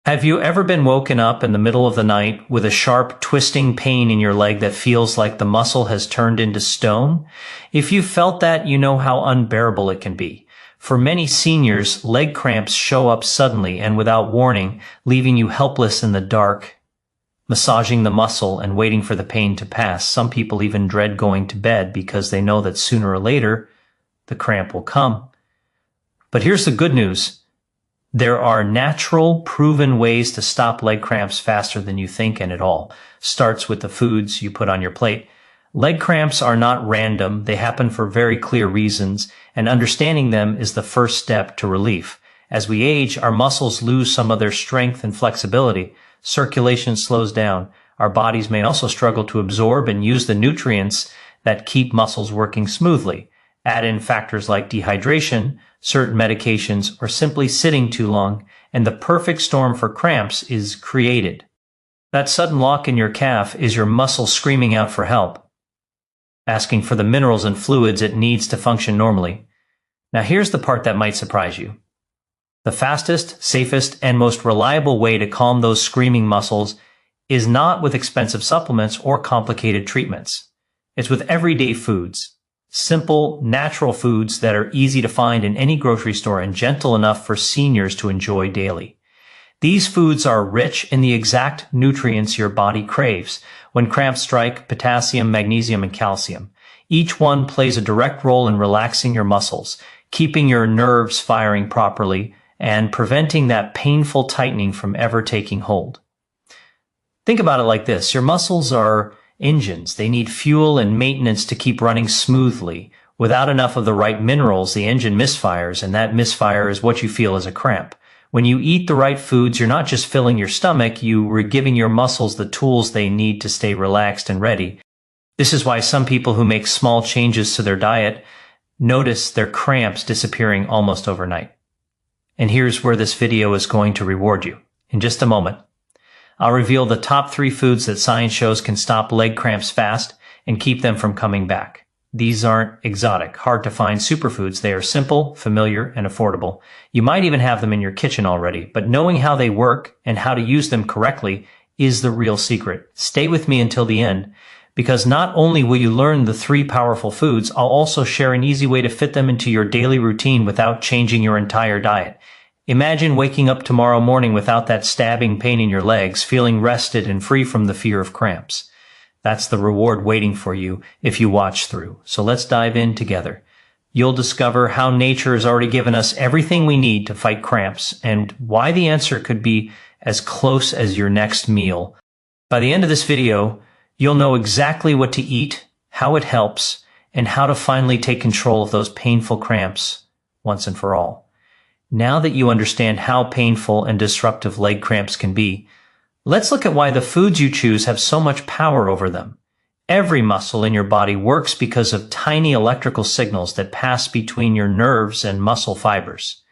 Have you ever been woken up in the middle of the night with a sharp, twisting pain in your leg that feels like the muscle has turned into stone? If you felt that, you know how unbearable it can be. For many seniors, leg cramps show up suddenly and without warning, leaving you helpless in the dark, massaging the muscle and waiting for the pain to pass. Some people even dread going to bed because they know that sooner or later, the cramp will come. But here's the good news. There are natural, proven ways to stop leg cramps faster than you think, and it all starts with the foods you put on your plate. Leg cramps are not random. They happen for very clear reasons, and understanding them is the first step to relief. As we age, our muscles lose some of their strength and flexibility. Circulation slows down. Our bodies may also struggle to absorb and use the nutrients that keep muscles working smoothly. Add in factors like dehydration, certain medications, or simply sitting too long, and the perfect storm for cramps is created. That sudden lock in your calf is your muscle screaming out for help, asking for the minerals and fluids it needs to function normally. Now here's the part that might surprise you. The fastest, safest, and most reliable way to calm those screaming muscles is not with expensive supplements or complicated treatments. It's with everyday foods. Simple, natural foods that are easy to find in any grocery store and gentle enough for seniors to enjoy daily. These foods are rich in the exact nutrients your body craves. When cramps strike, potassium, magnesium, and calcium. Each one plays a direct role in relaxing your muscles, keeping your nerves firing properly, and preventing that painful tightening from ever taking hold. Think about it like this. Your muscles are engines. They need fuel and maintenance to keep running smoothly. Without enough of the right minerals, the engine misfires, and that misfire is what you feel as a cramp. When you eat the right foods, you're not just filling your stomach, you are giving your muscles the tools they need to stay relaxed and ready. This is why some people who make small changes to their diet notice their cramps disappearing almost overnight. And here's where this video is going to reward you. In just a moment, I'll reveal the top 3 foods that science shows can stop leg cramps fast and keep them from coming back. These aren't exotic, hard-to-find superfoods. They are simple, familiar, and affordable. You might even have them in your kitchen already, but knowing how they work and how to use them correctly is the real secret. Stay with me until the end, because not only will you learn the 3 powerful foods, I'll also share an easy way to fit them into your daily routine without changing your entire diet. Imagine waking up tomorrow morning without that stabbing pain in your legs, feeling rested and free from the fear of cramps. That's the reward waiting for you if you watch through. So let's dive in together. You'll discover how nature has already given us everything we need to fight cramps and why the answer could be as close as your next meal. By the end of this video, you'll know exactly what to eat, how it helps, and how to finally take control of those painful cramps once and for all. Now that you understand how painful and disruptive leg cramps can be, let's look at why the foods you choose have so much power over them. Every muscle in your body works because of tiny electrical signals that pass between your nerves and muscle fibers.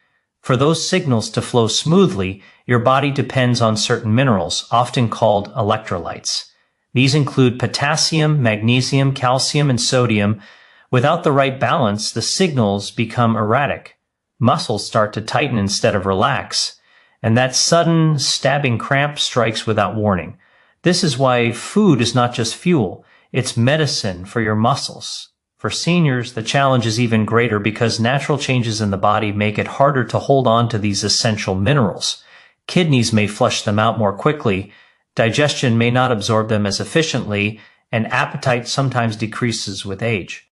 For those signals to flow smoothly, your body depends on certain minerals, often called electrolytes. These include potassium, magnesium, calcium, and sodium. Without the right balance, the signals become erratic. Muscles start to tighten instead of relax, and that sudden, stabbing cramp strikes without warning. This is why food is not just fuel, it's medicine for your muscles. For seniors, the challenge is even greater because natural changes in the body make it harder to hold on to these essential minerals. Kidneys may flush them out more quickly, digestion may not absorb them as efficiently, and appetite sometimes decreases with age.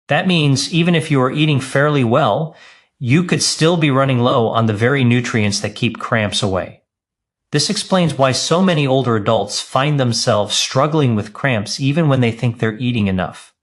That means even if you are eating fairly well, you could still be running low on the very nutrients that keep cramps away. This explains why so many older adults find themselves struggling with cramps even when they think they're eating enough.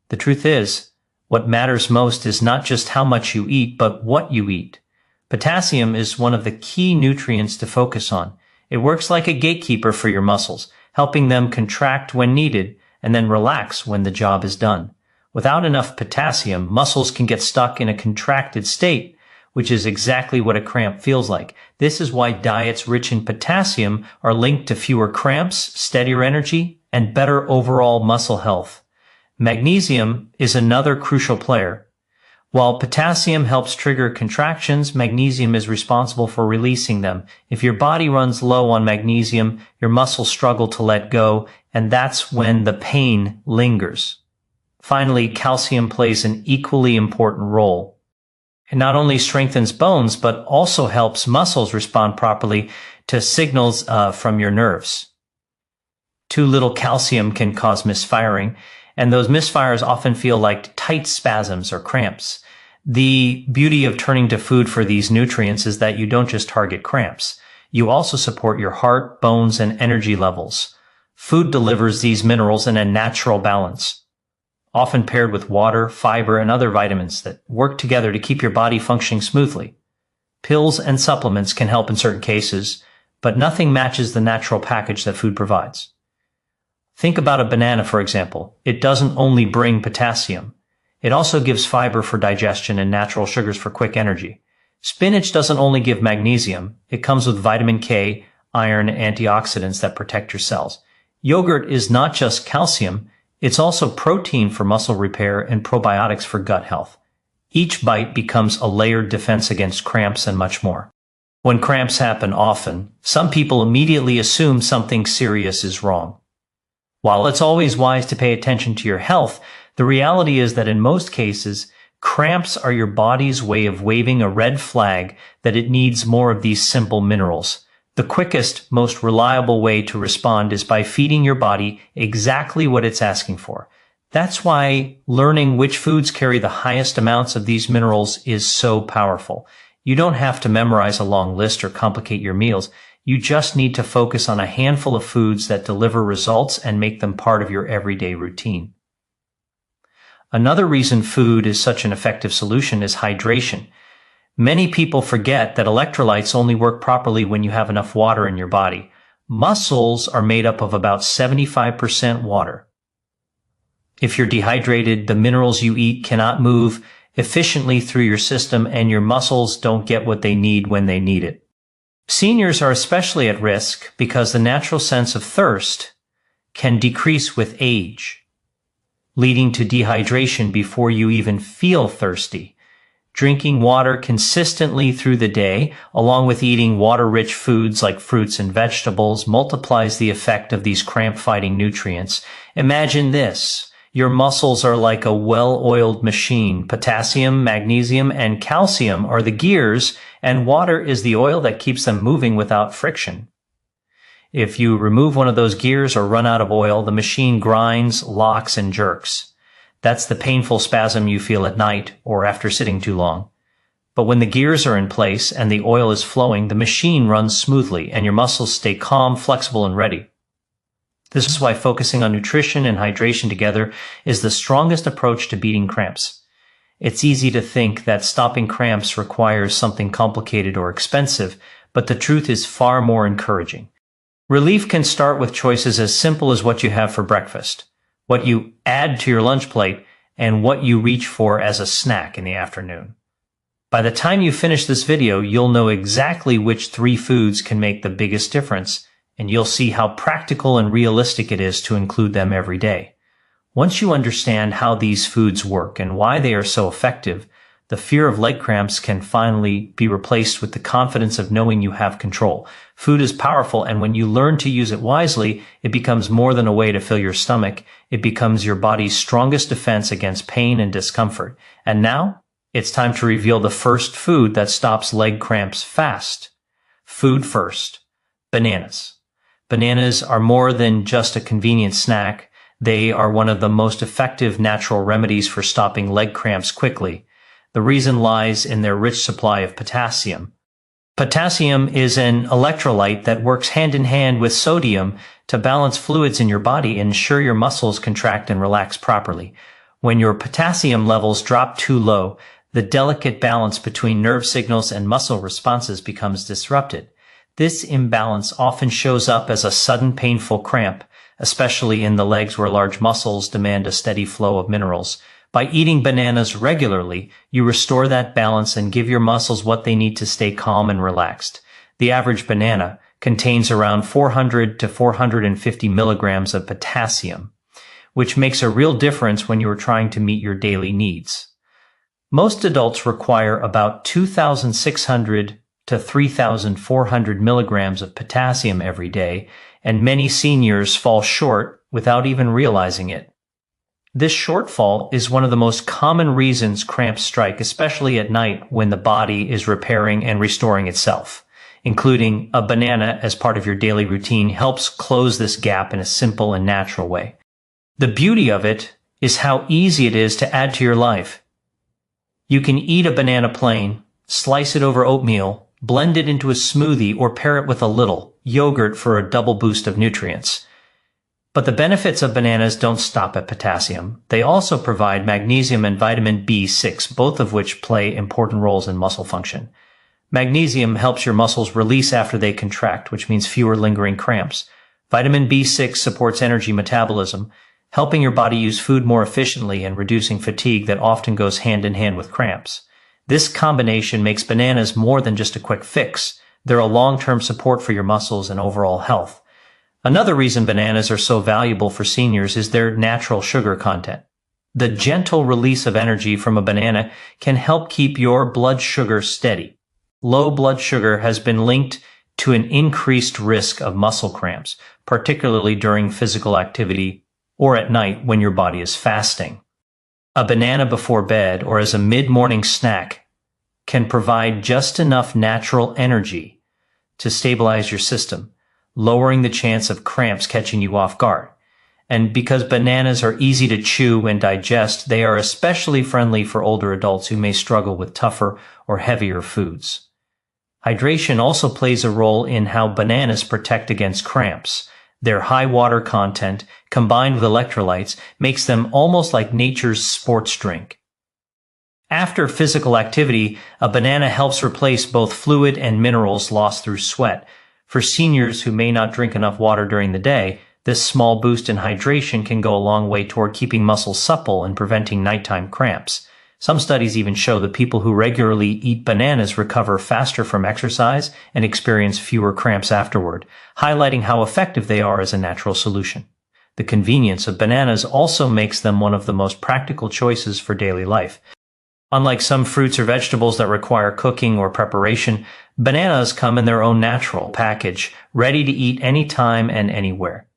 The truth is, what matters most is not just how much you eat, but what you eat. Potassium is one of the key nutrients to focus on. It works like a gatekeeper for your muscles, helping them contract when needed and then relax when the job is done. Without enough potassium, muscles can get stuck in a contracted state, which is exactly what a cramp feels like. This is why diets rich in potassium are linked to fewer cramps, steadier energy, and better overall muscle health. Magnesium is another crucial player. While potassium helps trigger contractions, magnesium is responsible for releasing them. If your body runs low on magnesium, your muscles struggle to let go, and that's when the pain lingers. Finally, calcium plays an equally important role. It not only strengthens bones, but also helps muscles respond properly to signals from your nerves. Too little calcium can cause misfiring, and those misfires often feel like tight spasms or cramps. The beauty of turning to food for these nutrients is that you don't just target cramps. You also support your heart, bones, and energy levels. Food delivers these minerals in a natural balance, often paired with water, fiber, and other vitamins that work together to keep your body functioning smoothly. Pills and supplements can help in certain cases, but nothing matches the natural package that food provides. Think about a banana, for example. It doesn't only bring potassium. It also gives fiber for digestion and natural sugars for quick energy. Spinach doesn't only give magnesium. It comes with vitamin K, iron, and antioxidants that protect your cells. Yogurt is not just calcium. It's also protein for muscle repair and probiotics for gut health. Each bite becomes a layered defense against cramps and much more. When cramps happen often, some people immediately assume something serious is wrong. While it's always wise to pay attention to your health, the reality is that in most cases, cramps are your body's way of waving a red flag that it needs more of these simple minerals. The quickest, most reliable way to respond is by feeding your body exactly what it's asking for. That's why learning which foods carry the highest amounts of these minerals is so powerful. You don't have to memorize a long list or complicate your meals. You just need to focus on a handful of foods that deliver results and make them part of your everyday routine. Another reason food is such an effective solution is hydration. Many people forget that electrolytes only work properly when you have enough water in your body. Muscles are made up of about 75% water. If you're dehydrated, the minerals you eat cannot move efficiently through your system and your muscles don't get what they need when they need it. Seniors are especially at risk because the natural sense of thirst can decrease with age, leading to dehydration before you even feel thirsty. Drinking water consistently through the day, along with eating water-rich foods like fruits and vegetables, multiplies the effect of these cramp-fighting nutrients. Imagine this. Your muscles are like a well-oiled machine. Potassium, magnesium, and calcium are the gears, and water is the oil that keeps them moving without friction. If you remove one of those gears or run out of oil, the machine grinds, locks, and jerks. That's the painful spasm you feel at night or after sitting too long. But when the gears are in place and the oil is flowing, the machine runs smoothly and your muscles stay calm, flexible, and ready. This is why focusing on nutrition and hydration together is the strongest approach to beating cramps. It's easy to think that stopping cramps requires something complicated or expensive, but the truth is far more encouraging. Relief can start with choices as simple as what you have for breakfast, what you add to your lunch plate, and what you reach for as a snack in the afternoon. By the time you finish this video, you'll know exactly which 3 foods can make the biggest difference, and you'll see how practical and realistic it is to include them every day. Once you understand how these foods work and why they are so effective, the fear of leg cramps can finally be replaced with the confidence of knowing you have control. Food is powerful, and when you learn to use it wisely, it becomes more than a way to fill your stomach. It becomes your body's strongest defense against pain and discomfort. And now, it's time to reveal the first food that stops leg cramps fast. Food first. Bananas. Bananas are more than just a convenient snack. They are one of the most effective natural remedies for stopping leg cramps quickly. The reason lies in their rich supply of potassium. Potassium is an electrolyte that works hand in hand with sodium to balance fluids in your body and ensure your muscles contract and relax properly. When your potassium levels drop too low, the delicate balance between nerve signals and muscle responses becomes disrupted. This imbalance often shows up as a sudden painful cramp, especially in the legs where large muscles demand a steady flow of minerals. By eating bananas regularly, you restore that balance and give your muscles what they need to stay calm and relaxed. The average banana contains around 400 to 450 milligrams of potassium, which makes a real difference when you are trying to meet your daily needs. Most adults require about 2,600 to 3,400 milligrams of potassium every day, and many seniors fall short without even realizing it. This shortfall is one of the most common reasons cramps strike, especially at night when the body is repairing and restoring itself. Including a banana as part of your daily routine helps close this gap in a simple and natural way. The beauty of it is how easy it is to add to your life. You can eat a banana plain, slice it over oatmeal, blend it into a smoothie, or pair it with a little yogurt for a double boost of nutrients. But the benefits of bananas don't stop at potassium. They also provide magnesium and vitamin B6, both of which play important roles in muscle function. Magnesium helps your muscles release after they contract, which means fewer lingering cramps. Vitamin B6 supports energy metabolism, helping your body use food more efficiently and reducing fatigue that often goes hand in hand with cramps. This combination makes bananas more than just a quick fix. They're a long-term support for your muscles and overall health. Another reason bananas are so valuable for seniors is their natural sugar content. The gentle release of energy from a banana can help keep your blood sugar steady. Low blood sugar has been linked to an increased risk of muscle cramps, particularly during physical activity or at night when your body is fasting. A banana before bed or as a mid-morning snack can provide just enough natural energy to stabilize your system, lowering the chance of cramps catching you off guard. And because bananas are easy to chew and digest, they are especially friendly for older adults who may struggle with tougher or heavier foods. Hydration also plays a role in how bananas protect against cramps. Their high water content, combined with electrolytes, makes them almost like nature's sports drink. After physical activity, a banana helps replace both fluid and minerals lost through sweat. For seniors who may not drink enough water during the day, this small boost in hydration can go a long way toward keeping muscles supple and preventing nighttime cramps. Some studies even show that people who regularly eat bananas recover faster from exercise and experience fewer cramps afterward, highlighting how effective they are as a natural solution. The convenience of bananas also makes them one of the most practical choices for daily life. Unlike some fruits or vegetables that require cooking or preparation, bananas come in their own natural package, ready to eat anytime and anywhere.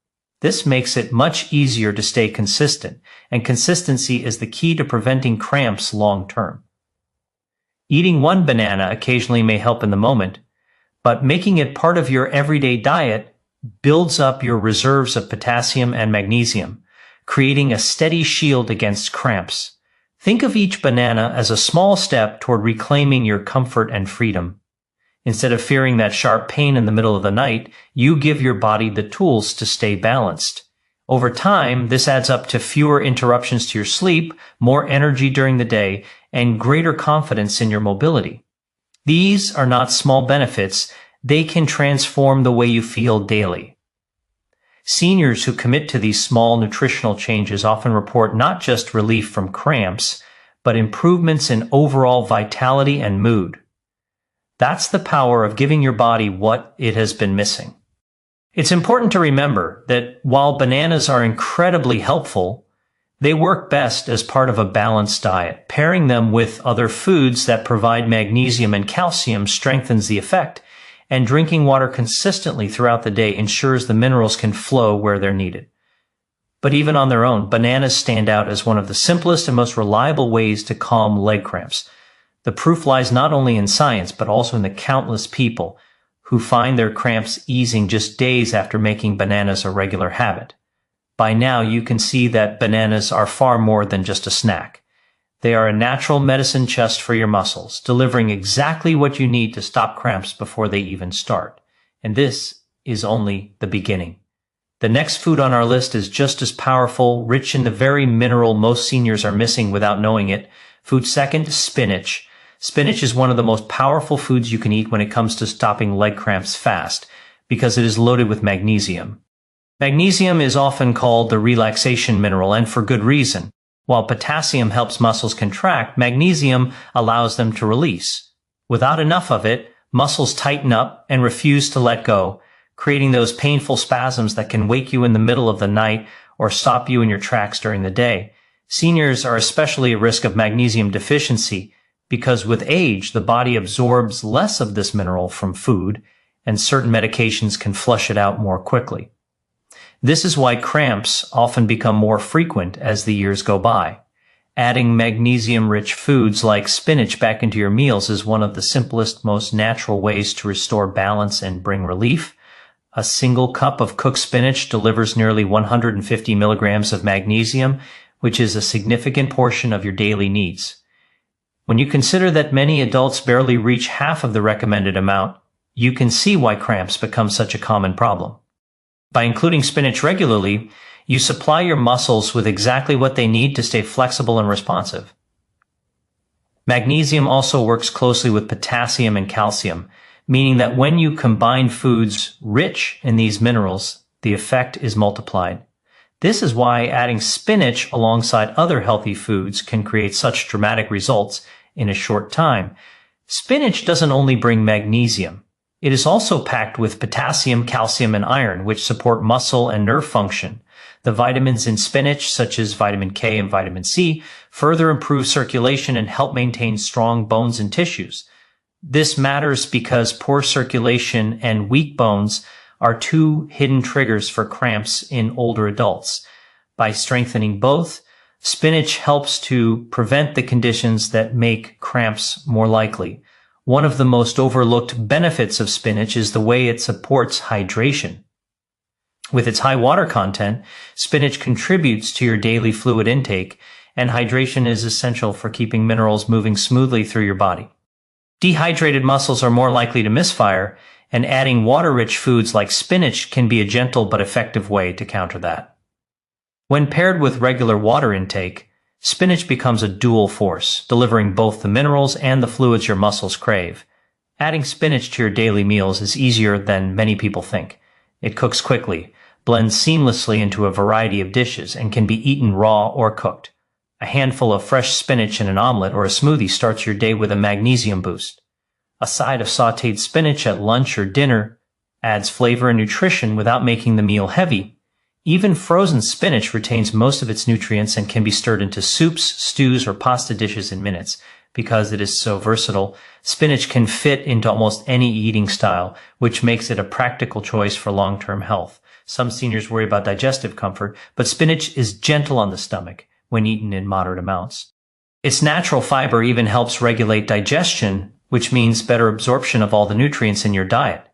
This makes it much easier to stay consistent, and consistency is the key to preventing cramps long term. Eating one banana occasionally may help in the moment, but making it part of your everyday diet builds up your reserves of potassium and magnesium, creating a steady shield against cramps. Think of each banana as a small step toward reclaiming your comfort and freedom. Instead of fearing that sharp pain in the middle of the night, you give your body the tools to stay balanced. Over time, this adds up to fewer interruptions to your sleep, more energy during the day, and greater confidence in your mobility. These are not small benefits. They can transform the way you feel daily. Seniors who commit to these small nutritional changes often report not just relief from cramps, but improvements in overall vitality and mood. That's the power of giving your body what it has been missing. It's important to remember that while bananas are incredibly helpful, they work best as part of a balanced diet. Pairing them with other foods that provide magnesium and calcium strengthens the effect, and drinking water consistently throughout the day ensures the minerals can flow where they're needed. But even on their own, bananas stand out as one of the simplest and most reliable ways to calm leg cramps. The proof lies not only in science, but also in the countless people who find their cramps easing just days after making bananas a regular habit. By now, you can see that bananas are far more than just a snack. They are a natural medicine chest for your muscles, delivering exactly what you need to stop cramps before they even start. And this is only the beginning. The next food on our list is just as powerful, rich in the very mineral most seniors are missing without knowing it. Food second, spinach. Spinach is one of the most powerful foods you can eat when it comes to stopping leg cramps fast, because it is loaded with magnesium. Magnesium is often called the relaxation mineral, and for good reason. While potassium helps muscles contract, magnesium allows them to release. Without enough of it, muscles tighten up and refuse to let go, creating those painful spasms that can wake you in the middle of the night or stop you in your tracks during the day. Seniors are especially at risk of magnesium deficiency because with age, the body absorbs less of this mineral from food, and certain medications can flush it out more quickly. This is why cramps often become more frequent as the years go by. Adding magnesium-rich foods like spinach back into your meals is one of the simplest, most natural ways to restore balance and bring relief. A single cup of cooked spinach delivers nearly 150 milligrams of magnesium, which is a significant portion of your daily needs. When you consider that many adults barely reach half of the recommended amount, you can see why cramps become such a common problem. By including spinach regularly, you supply your muscles with exactly what they need to stay flexible and responsive. Magnesium also works closely with potassium and calcium, meaning that when you combine foods rich in these minerals, the effect is multiplied. This is why adding spinach alongside other healthy foods can create such dramatic results in a short time. Spinach doesn't only bring magnesium. It is also packed with potassium, calcium, and iron, which support muscle and nerve function. The vitamins in spinach, such as vitamin K and vitamin C, further improve circulation and help maintain strong bones and tissues. This matters because poor circulation and weak bones are two hidden triggers for cramps in older adults. By strengthening both, spinach helps to prevent the conditions that make cramps more likely. One of the most overlooked benefits of spinach is the way it supports hydration. With its high water content, spinach contributes to your daily fluid intake, and hydration is essential for keeping minerals moving smoothly through your body. Dehydrated muscles are more likely to misfire, and adding water-rich foods like spinach can be a gentle but effective way to counter that. When paired with regular water intake, spinach becomes a dual force, delivering both the minerals and the fluids your muscles crave. Adding spinach to your daily meals is easier than many people think. It cooks quickly, blends seamlessly into a variety of dishes, and can be eaten raw or cooked. A handful of fresh spinach in an omelet or a smoothie starts your day with a magnesium boost. A side of sautéed spinach at lunch or dinner adds flavor and nutrition without making the meal heavy. Even frozen spinach retains most of its nutrients and can be stirred into soups, stews, or pasta dishes in minutes. Because it is so versatile, spinach can fit into almost any eating style, which makes it a practical choice for long-term health. Some seniors worry about digestive comfort, but spinach is gentle on the stomach when eaten in moderate amounts. Its natural fiber even helps regulate digestion, which means better absorption of all the nutrients in your diet.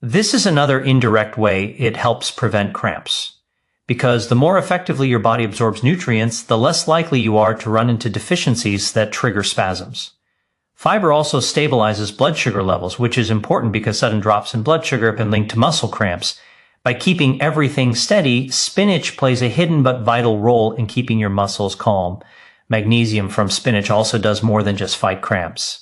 This is another indirect way it helps prevent cramps. Because the more effectively your body absorbs nutrients, the less likely you are to run into deficiencies that trigger spasms. Fiber also stabilizes blood sugar levels, which is important because sudden drops in blood sugar have been linked to muscle cramps. By keeping everything steady, spinach plays a hidden but vital role in keeping your muscles calm. Magnesium from spinach also does more than just fight cramps.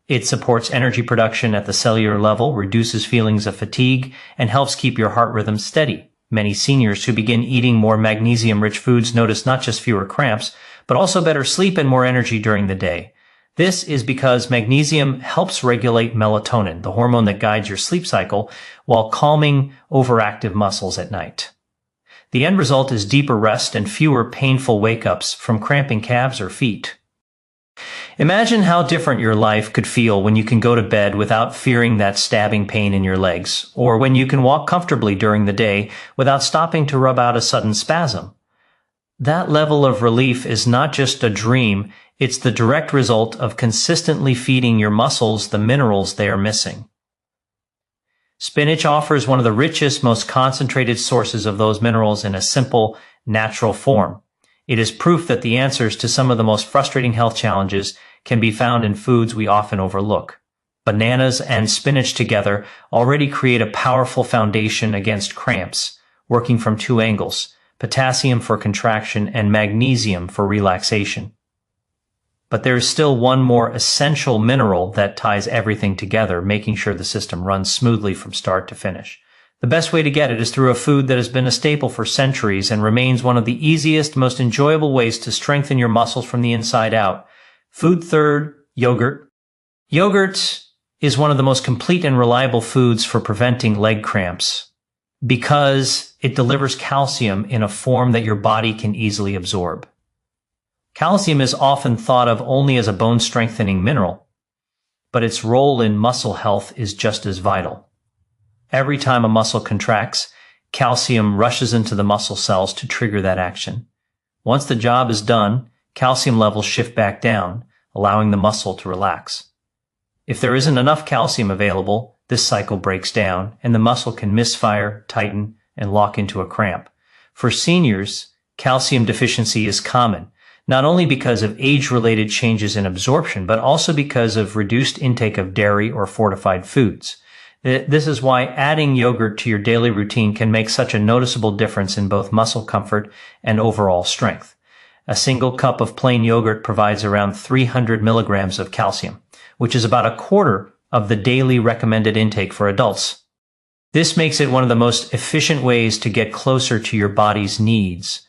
It supports energy production at the cellular level, reduces feelings of fatigue, and helps keep your heart rhythm steady. Many seniors who begin eating more magnesium-rich foods notice not just fewer cramps, but also better sleep and more energy during the day. This is because magnesium helps regulate melatonin, the hormone that guides your sleep cycle, while calming overactive muscles at night. The end result is deeper rest and fewer painful wake-ups from cramping calves or feet. Imagine how different your life could feel when you can go to bed without fearing that stabbing pain in your legs, or when you can walk comfortably during the day without stopping to rub out a sudden spasm. That level of relief is not just a dream, it's the direct result of consistently feeding your muscles the minerals they are missing. Spinach offers one of the richest, most concentrated sources of those minerals in a simple, natural form. It is proof that the answers to some of the most frustrating health challenges can be found in foods we often overlook. Bananas and spinach together already create a powerful foundation against cramps, working from two angles: potassium for contraction and magnesium for relaxation. But there is still one more essential mineral that ties everything together, making sure the system runs smoothly from start to finish. The best way to get it is through a food that has been a staple for centuries and remains one of the easiest, most enjoyable ways to strengthen your muscles from the inside out. Food third, yogurt. Yogurt is one of the most complete and reliable foods for preventing leg cramps because it delivers calcium in a form that your body can easily absorb. Calcium is often thought of only as a bone-strengthening mineral, but its role in muscle health is just as vital. Every time a muscle contracts, calcium rushes into the muscle cells to trigger that action. Once the job is done, calcium levels shift back down, allowing the muscle to relax. If there isn't enough calcium available, this cycle breaks down, and the muscle can misfire, tighten, and lock into a cramp. For seniors, calcium deficiency is common, not only because of age-related changes in absorption, but also because of reduced intake of dairy or fortified foods. This is why adding yogurt to your daily routine can make such a noticeable difference in both muscle comfort and overall strength. A single cup of plain yogurt provides around 300 milligrams of calcium, which is about a quarter of the daily recommended intake for adults. This makes it one of the most efficient ways to get closer to your body's needs.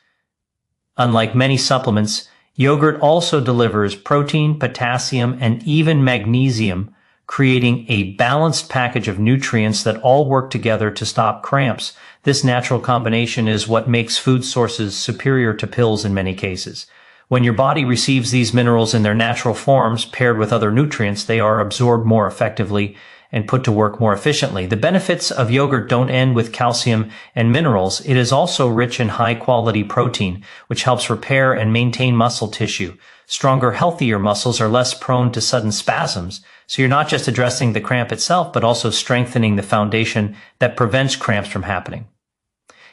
Unlike many supplements, yogurt also delivers protein, potassium, and even magnesium, creating a balanced package of nutrients that all work together to stop cramps. This natural combination is what makes food sources superior to pills in many cases. When your body receives these minerals in their natural forms, paired with other nutrients, they are absorbed more effectively and put to work more efficiently. The benefits of yogurt don't end with calcium and minerals. It is also rich in high-quality protein, which helps repair and maintain muscle tissue. Stronger, healthier muscles are less prone to sudden spasms, so you're not just addressing the cramp itself, but also strengthening the foundation that prevents cramps from happening.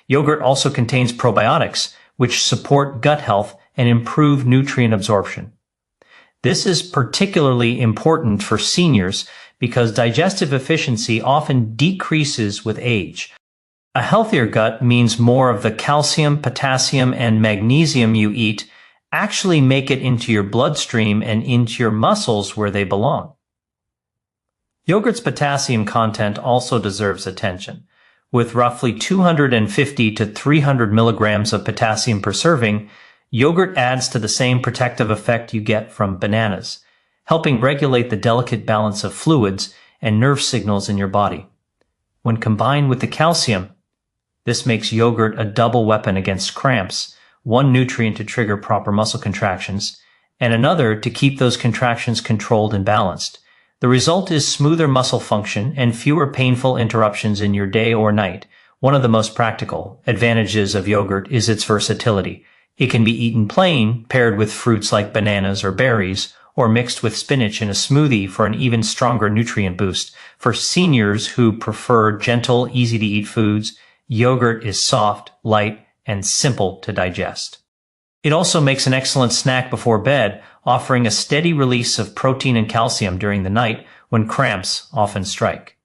Yogurt also contains probiotics, which support gut health and improve nutrient absorption. This is particularly important for seniors because digestive efficiency often decreases with age. A healthier gut means more of the calcium, potassium, and magnesium you eat actually make it into your bloodstream and into your muscles where they belong. Yogurt's potassium content also deserves attention. With roughly 250 to 300 milligrams of potassium per serving, yogurt adds to the same protective effect you get from bananas, helping regulate the delicate balance of fluids and nerve signals in your body. When combined with the calcium, this makes yogurt a double weapon against cramps, one nutrient to trigger proper muscle contractions, and another to keep those contractions controlled and balanced. The result is smoother muscle function and fewer painful interruptions in your day or night. One of the most practical advantages of yogurt is its versatility. It can be eaten plain, paired with fruits like bananas or berries, or mixed with spinach in a smoothie for an even stronger nutrient boost. For seniors who prefer gentle, easy-to-eat foods, yogurt is soft, light, and simple to digest. It also makes an excellent snack before bed, offering a steady release of protein and calcium during the night when cramps often strike.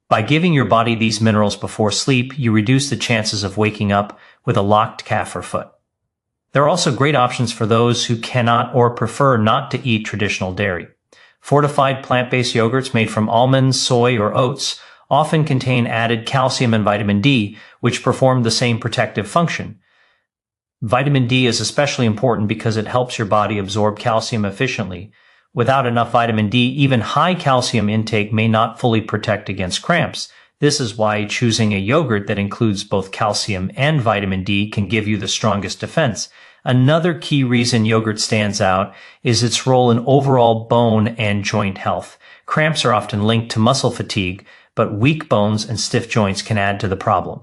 By giving your body these minerals before sleep, you reduce the chances of waking up with a locked calf or foot. There are also great options for those who cannot or prefer not to eat traditional dairy. Fortified plant-based yogurts made from almonds, soy, or oats often contain added calcium and vitamin D, which perform the same protective function. Vitamin D is especially important because it helps your body absorb calcium efficiently. Without enough vitamin D, even high calcium intake may not fully protect against cramps. This is why choosing a yogurt that includes both calcium and vitamin D can give you the strongest defense. Another key reason yogurt stands out is its role in overall bone and joint health. Cramps are often linked to muscle fatigue, but weak bones and stiff joints can add to the problem.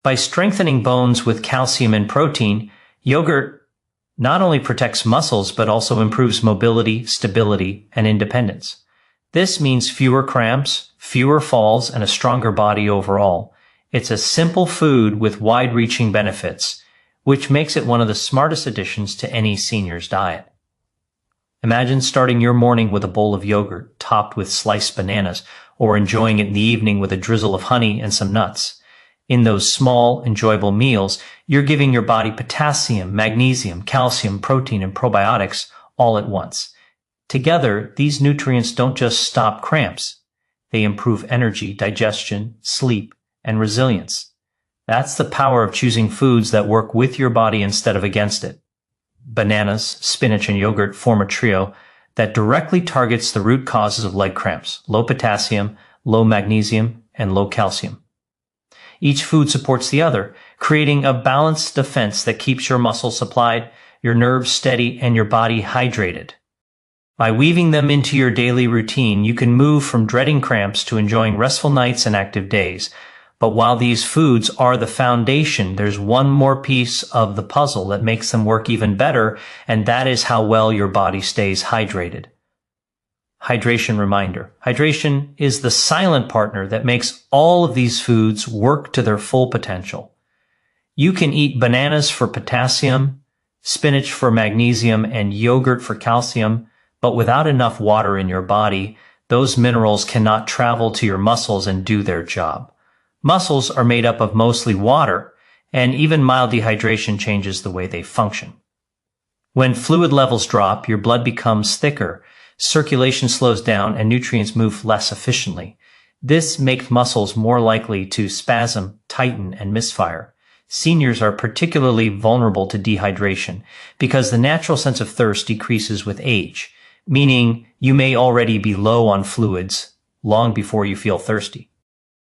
By strengthening bones with calcium and protein, yogurt not only protects muscles, but also improves mobility, stability, and independence. This means fewer cramps, fewer falls, and a stronger body overall. It's a simple food with wide-reaching benefits, which makes it one of the smartest additions to any senior's diet. Imagine starting your morning with a bowl of yogurt topped with sliced bananas, or enjoying it in the evening with a drizzle of honey and some nuts. In those small, enjoyable meals, you're giving your body potassium, magnesium, calcium, protein, and probiotics all at once. Together, these nutrients don't just stop cramps. They improve energy, digestion, sleep, and resilience. That's the power of choosing foods that work with your body instead of against it. Bananas, spinach, and yogurt form a trio that directly targets the root causes of leg cramps: low potassium, low magnesium, and low calcium. Each food supports the other, creating a balanced defense that keeps your muscles supplied, your nerves steady, and your body hydrated. By weaving them into your daily routine, you can move from dreading cramps to enjoying restful nights and active days. But while these foods are the foundation, there's one more piece of the puzzle that makes them work even better, and that is how well your body stays hydrated. Hydration reminder. Hydration is the silent partner that makes all of these foods work to their full potential. You can eat bananas for potassium, spinach for magnesium, and yogurt for calcium, but without enough water in your body, those minerals cannot travel to your muscles and do their job. Muscles are made up of mostly water, and even mild dehydration changes the way they function. When fluid levels drop, your blood becomes thicker, circulation slows down, and nutrients move less efficiently. This makes muscles more likely to spasm, tighten, and misfire. Seniors are particularly vulnerable to dehydration because the natural sense of thirst decreases with age, meaning you may already be low on fluids long before you feel thirsty.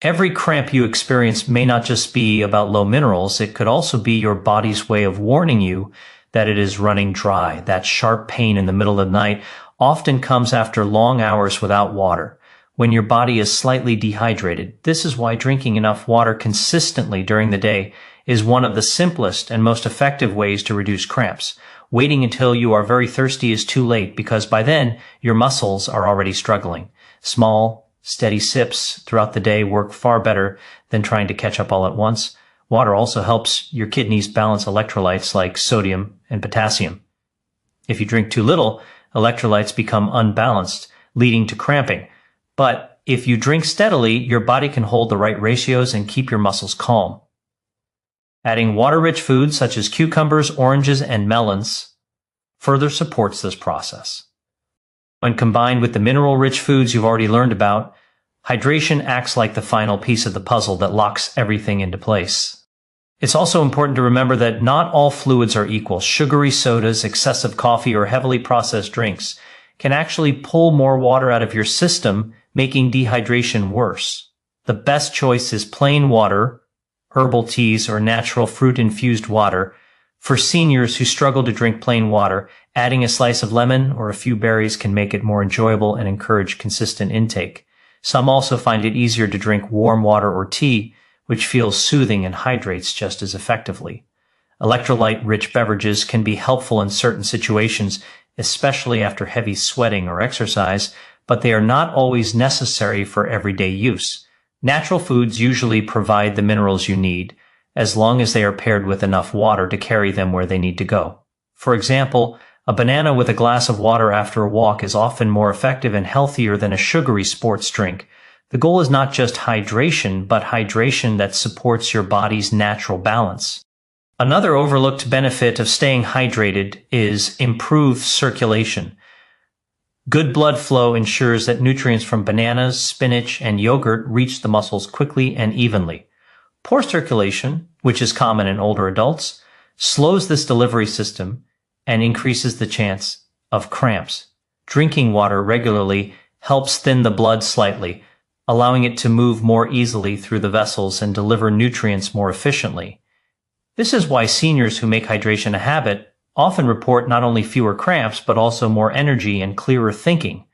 Every cramp you experience may not just be about low minerals, it could also be your body's way of warning you that it is running dry. That sharp pain in the middle of the night often comes after long hours without water, when your body is slightly dehydrated. This is why drinking enough water consistently during the day is one of the simplest and most effective ways to reduce cramps. Waiting until you are very thirsty is too late because by then your muscles are already struggling. Small, steady sips throughout the day work far better than trying to catch up all at once. Water also helps your kidneys balance electrolytes like sodium and potassium. If you drink too little, electrolytes become unbalanced, leading to cramping. But if you drink steadily, your body can hold the right ratios and keep your muscles calm. Adding water-rich foods such as cucumbers, oranges, and melons further supports this process. When combined with the mineral-rich foods you've already learned about, hydration acts like the final piece of the puzzle that locks everything into place. It's also important to remember that not all fluids are equal. Sugary sodas, excessive coffee, or heavily processed drinks can actually pull more water out of your system, making dehydration worse. The best choice is plain water, herbal teas, or natural fruit-infused water. For seniors who struggle to drink plain water, adding a slice of lemon or a few berries can make it more enjoyable and encourage consistent intake. Some also find it easier to drink warm water or tea, which feels soothing and hydrates just as effectively. Electrolyte-rich beverages can be helpful in certain situations, especially after heavy sweating or exercise, but they are not always necessary for everyday use. Natural foods usually provide the minerals you need, as long as they are paired with enough water to carry them where they need to go. For example, a banana with a glass of water after a walk is often more effective and healthier than a sugary sports drink. The goal is not just hydration, but hydration that supports your body's natural balance. Another overlooked benefit of staying hydrated is improved circulation. Good blood flow ensures that nutrients from bananas, spinach, and yogurt reach the muscles quickly and evenly. Poor circulation, which is common in older adults, slows this delivery system and increases the chance of cramps. Drinking water regularly helps thin the blood slightly, allowing it to move more easily through the vessels and deliver nutrients more efficiently. This is why seniors who make hydration a habit often report not only fewer cramps, but also more energy and clearer thinking.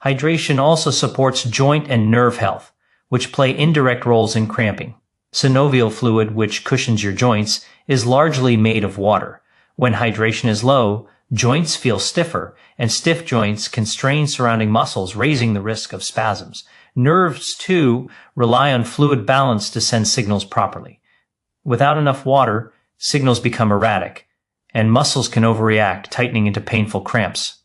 Hydration also supports joint and nerve health, which play indirect roles in cramping. Synovial fluid, which cushions your joints, is largely made of water. When hydration is low, joints feel stiffer, and stiff joints can strain surrounding muscles, raising the risk of spasms. Nerves, too, rely on fluid balance to send signals properly. Without enough water, signals become erratic, and muscles can overreact, tightening into painful cramps.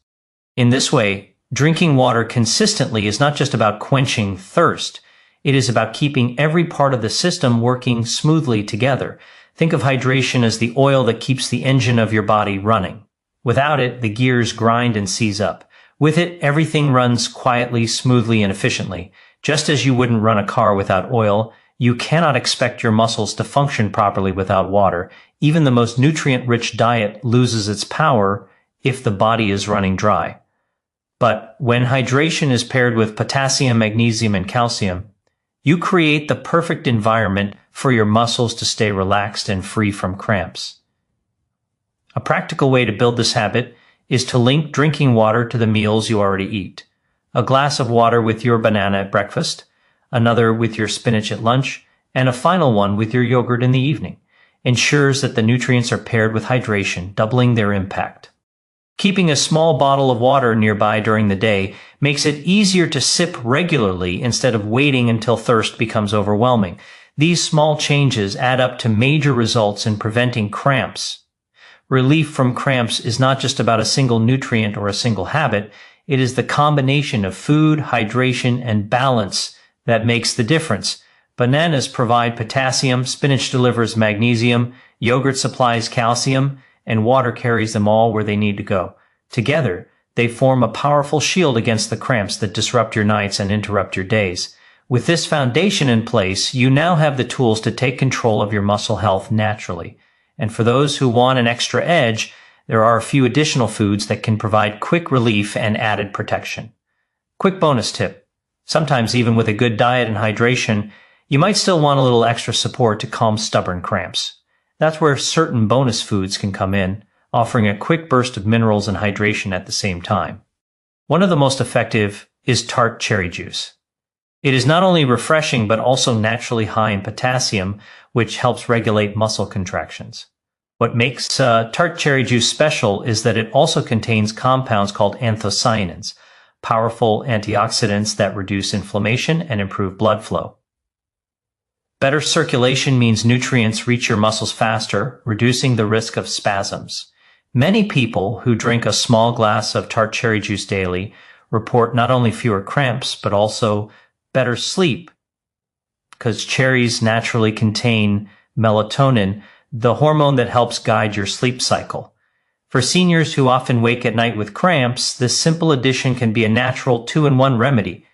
In this way, drinking water consistently is not just about quenching thirst. It is about keeping every part of the system working smoothly together. Think of hydration as the oil that keeps the engine of your body running. Without it, the gears grind and seize up. With it, everything runs quietly, smoothly, and efficiently. Just as you wouldn't run a car without oil, you cannot expect your muscles to function properly without water. Even the most nutrient-rich diet loses its power if the body is running dry. But when hydration is paired with potassium, magnesium, and calcium, you create the perfect environment for your muscles to stay relaxed and free from cramps. A practical way to build this habit is to link drinking water to the meals you already eat. A glass of water with your banana at breakfast, another with your spinach at lunch, and a final one with your yogurt in the evening ensures that the nutrients are paired with hydration, doubling their impact. Keeping a small bottle of water nearby during the day makes it easier to sip regularly instead of waiting until thirst becomes overwhelming. These small changes add up to major results in preventing cramps. Relief from cramps is not just about a single nutrient or a single habit. It is the combination of food, hydration, and balance that makes the difference. Bananas provide potassium, spinach delivers magnesium, yogurt supplies calcium, and water carries them all where they need to go. Together, they form a powerful shield against the cramps that disrupt your nights and interrupt your days. With this foundation in place, you now have the tools to take control of your muscle health naturally. And for those who want an extra edge, there are a few additional foods that can provide quick relief and added protection. Quick bonus tip. Sometimes even with a good diet and hydration, you might still want a little extra support to calm stubborn cramps. That's where certain bonus foods can come in, offering a quick burst of minerals and hydration at the same time. One of the most effective is tart cherry juice. It is not only refreshing but also naturally high in potassium, which helps regulate muscle contractions. What makes tart cherry juice special is that it also contains compounds called anthocyanins, powerful antioxidants that reduce inflammation and improve blood flow. Better circulation means nutrients reach your muscles faster, reducing the risk of spasms. Many people who drink a small glass of tart cherry juice daily report not only fewer cramps, but also better sleep, because cherries naturally contain melatonin, the hormone that helps guide your sleep cycle. For seniors who often wake at night with cramps, this simple addition can be a natural 2-in-1 remedy.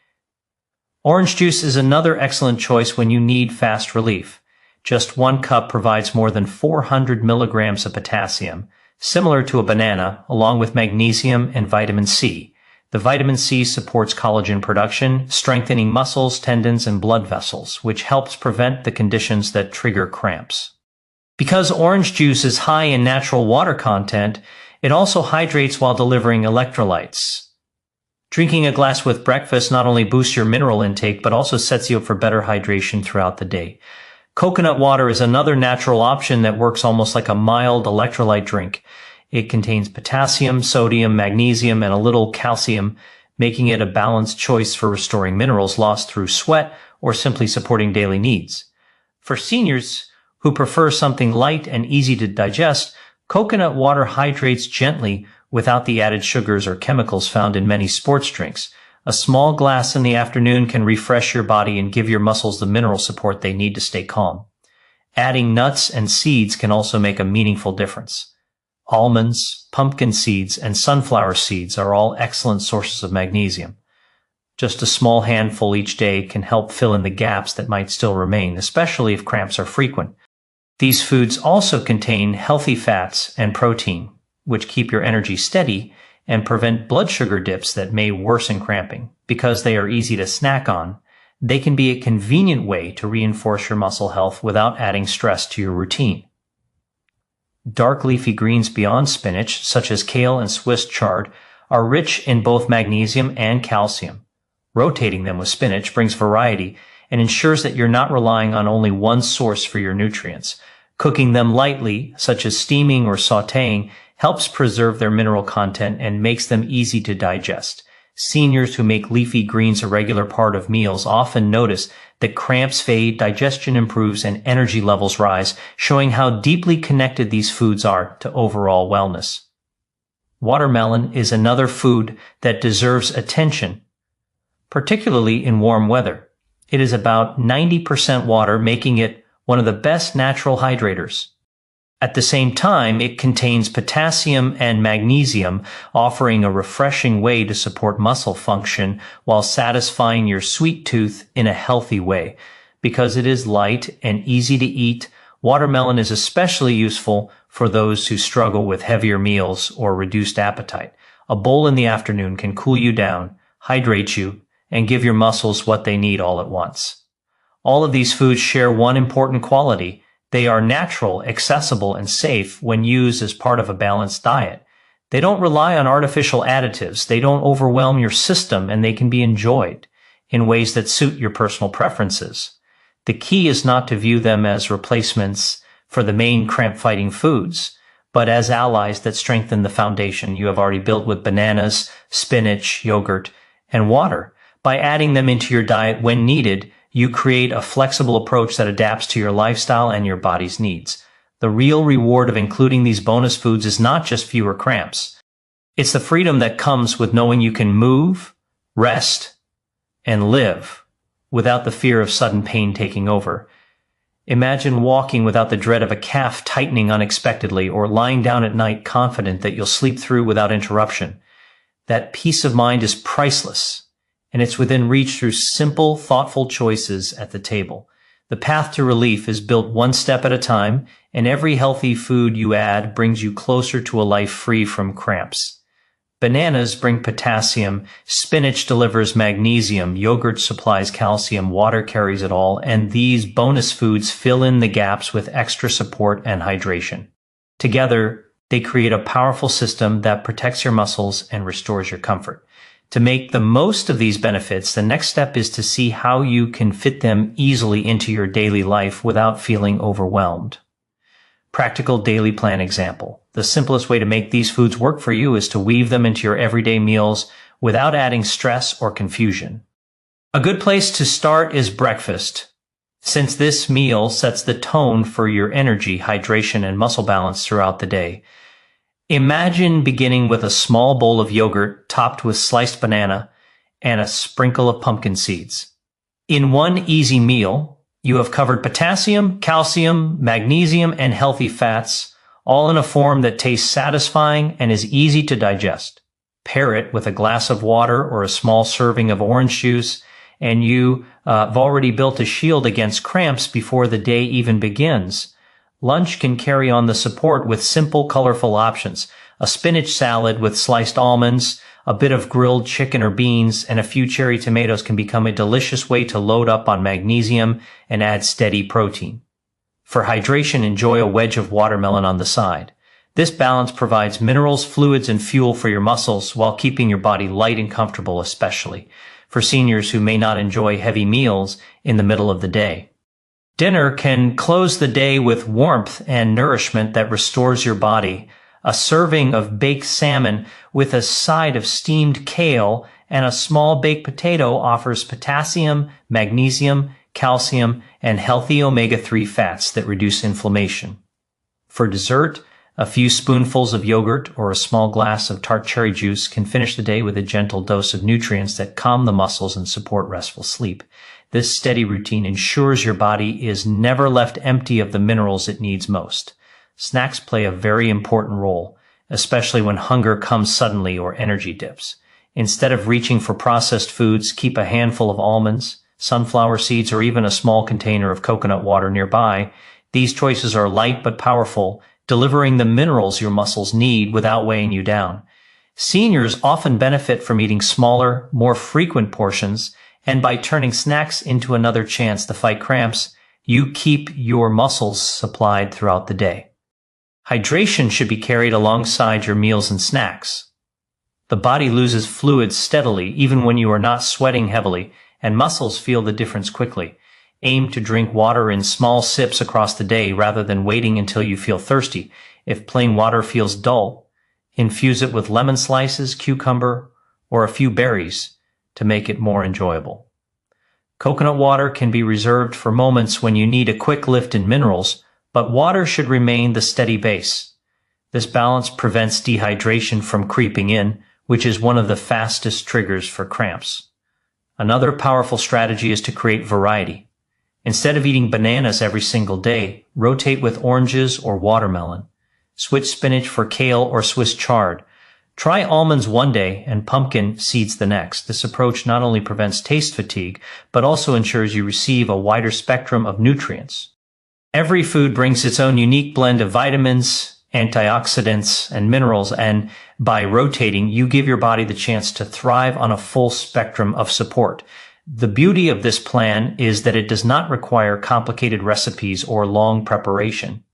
Orange juice is another excellent choice when you need fast relief. Just 1 cup provides more than 400 milligrams of potassium, similar to a banana, along with magnesium and vitamin C. The vitamin C supports collagen production, strengthening muscles, tendons, and blood vessels, which helps prevent the conditions that trigger cramps. Because orange juice is high in natural water content, it also hydrates while delivering electrolytes. Drinking a glass with breakfast not only boosts your mineral intake, but also sets you up for better hydration throughout the day. Coconut water is another natural option that works almost like a mild electrolyte drink. It contains potassium, sodium, magnesium, and a little calcium, making it a balanced choice for restoring minerals lost through sweat or simply supporting daily needs. For seniors who prefer something light and easy to digest, coconut water hydrates gently without the added sugars or chemicals found in many sports drinks. A small glass in the afternoon can refresh your body and give your muscles the mineral support they need to stay calm. Adding nuts and seeds can also make a meaningful difference. Almonds, pumpkin seeds, and sunflower seeds are all excellent sources of magnesium. Just a small handful each day can help fill in the gaps that might still remain, especially if cramps are frequent. These foods also contain healthy fats and protein, which keep your energy steady and prevent blood sugar dips that may worsen cramping. Because they are easy to snack on, they can be a convenient way to reinforce your muscle health without adding stress to your routine. Dark leafy greens beyond spinach, such as kale and Swiss chard, are rich in both magnesium and calcium. Rotating them with spinach brings variety and ensures that you're not relying on only one source for your nutrients. Cooking them lightly, such as steaming or sautéing, helps preserve their mineral content and makes them easy to digest. Seniors who make leafy greens a regular part of meals often notice that cramps fade, digestion improves, and energy levels rise, showing how deeply connected these foods are to overall wellness. Watermelon is another food that deserves attention, particularly in warm weather. It is about 90% water, making it one of the best natural hydrators. At the same time, it contains potassium and magnesium, offering a refreshing way to support muscle function while satisfying your sweet tooth in a healthy way. Because it is light and easy to eat, watermelon is especially useful for those who struggle with heavier meals or reduced appetite. A bowl in the afternoon can cool you down, hydrate you, and give your muscles what they need all at once. All of these foods share one important quality. They are natural, accessible, and safe when used as part of a balanced diet. They don't rely on artificial additives, they don't overwhelm your system, and they can be enjoyed in ways that suit your personal preferences. The key is not to view them as replacements for the main cramp-fighting foods, but as allies that strengthen the foundation you have already built with bananas, spinach, yogurt, and water. By adding them into your diet when needed, you create a flexible approach that adapts to your lifestyle and your body's needs. The real reward of including these bonus foods is not just fewer cramps. It's the freedom that comes with knowing you can move, rest, and live without the fear of sudden pain taking over. Imagine walking without the dread of a calf tightening unexpectedly, or lying down at night confident that you'll sleep through without interruption. That peace of mind is priceless, and it's within reach through simple, thoughtful choices at the table. The path to relief is built one step at a time, and every healthy food you add brings you closer to a life free from cramps. Bananas bring potassium, spinach delivers magnesium, yogurt supplies calcium, water carries it all, and these bonus foods fill in the gaps with extra support and hydration. Together, they create a powerful system that protects your muscles and restores your comfort. To make the most of these benefits, the next step is to see how you can fit them easily into your daily life without feeling overwhelmed. Practical daily plan example. The simplest way to make these foods work for you is to weave them into your everyday meals without adding stress or confusion. A good place to start is breakfast, since this meal sets the tone for your energy, hydration, and muscle balance throughout the day. Imagine beginning with a small bowl of yogurt topped with sliced banana and a sprinkle of pumpkin seeds. In one easy meal, you have covered potassium, calcium, magnesium, and healthy fats, all in a form that tastes satisfying and is easy to digest. Pair it with a glass of water or a small serving of orange juice, and you have already built a shield against cramps before the day even begins. Lunch can carry on the support with simple, colorful options. A spinach salad with sliced almonds, a bit of grilled chicken or beans, and a few cherry tomatoes can become a delicious way to load up on magnesium and add steady protein. For hydration, enjoy a wedge of watermelon on the side. This balance provides minerals, fluids, and fuel for your muscles while keeping your body light and comfortable, especially for seniors who may not enjoy heavy meals in the middle of the day. Dinner can close the day with warmth and nourishment that restores your body. A serving of baked salmon with a side of steamed kale and a small baked potato offers potassium, magnesium, calcium, and healthy omega-3 fats that reduce inflammation. For dessert, a few spoonfuls of yogurt or a small glass of tart cherry juice can finish the day with a gentle dose of nutrients that calm the muscles and support restful sleep. This steady routine ensures your body is never left empty of the minerals it needs most. Snacks play a very important role, especially when hunger comes suddenly or energy dips. Instead of reaching for processed foods, keep a handful of almonds, sunflower seeds, or even a small container of coconut water nearby. These choices are light but powerful, delivering the minerals your muscles need without weighing you down. Seniors often benefit from eating smaller, more frequent portions, and by turning snacks into another chance to fight cramps, you keep your muscles supplied throughout the day. Hydration should be carried alongside your meals and snacks. The body loses fluids steadily even when you are not sweating heavily, and muscles feel the difference quickly. Aim to drink water in small sips across the day rather than waiting until you feel thirsty. If plain water feels dull, infuse it with lemon slices, cucumber, or a few berries to make it more enjoyable. Coconut water can be reserved for moments when you need a quick lift in minerals, but water should remain the steady base. This balance prevents dehydration from creeping in, which is one of the fastest triggers for cramps. Another powerful strategy is to create variety. Instead of eating bananas every single day, rotate with oranges or watermelon. Switch spinach for kale or Swiss chard. Try almonds one day and pumpkin seeds the next. This approach not only prevents taste fatigue, but also ensures you receive a wider spectrum of nutrients. Every food brings its own unique blend of vitamins, antioxidants, and minerals, and by rotating, you give your body the chance to thrive on a full spectrum of support. The beauty of this plan is that it does not require complicated recipes or long preparation.